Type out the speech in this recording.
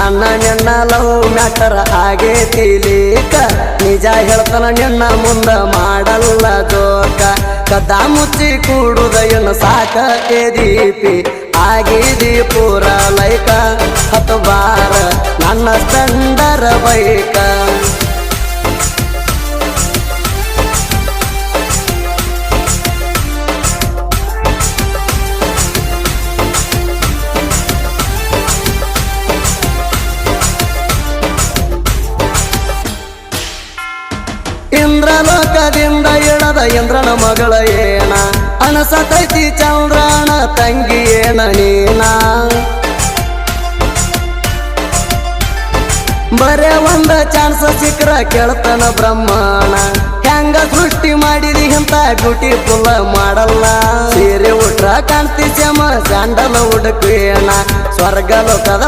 ನನ್ನ ನಿನ್ನ love matter ಆಗೇತಿ ಲೀಕ ನಿಜ ಹೇಳ್ತಾನ ನಿನ್ನ ಮುಂದ ಮಾಡಲ್ಲ ಜೋಕ ಕದ್ದ ಮುಚ್ಚಿ ಕೂಡುದ ಏನು ಸಾಕ ದೀಪಿ ಆಗಿದಿ ಪೂರ ಲೈಕ 10 ಬಾರ ನನ್ನ ಸ್ಪೆಂಡರ್ ಬೈಕ ಇಂದ್ರಲೋಕದಿಂದ ಇಳದ ಇಂದ್ರನ ಮಗಳ ಏನ ಅನಸತೈತಿ ಚಂದ್ರನ ತಂಗಿ ಏನ ನೀನ ಬರೇ ಒಂದ ಚಾನ್ಸ್ ಸಿಕ್ರ ಕೇಳ್ತಾನ ಬ್ರಹ್ಮಣ ಹೆಂಗ ಸೃಷ್ಟಿ ಮಾಡಿದಿ ಇಂತ ಬ್ಯೂಟಿಫುಲ್ ಮಾಡಲ್ಲ ಸೀರೆ ಉಟ್ರ ಕಾಣ್ತಿ ಶ್ಯಾಮ ಸ್ಯಾಂಡಲ್ ಹುಡುಕೇಣ ಸ್ವರ್ಗ ಲೋಕದ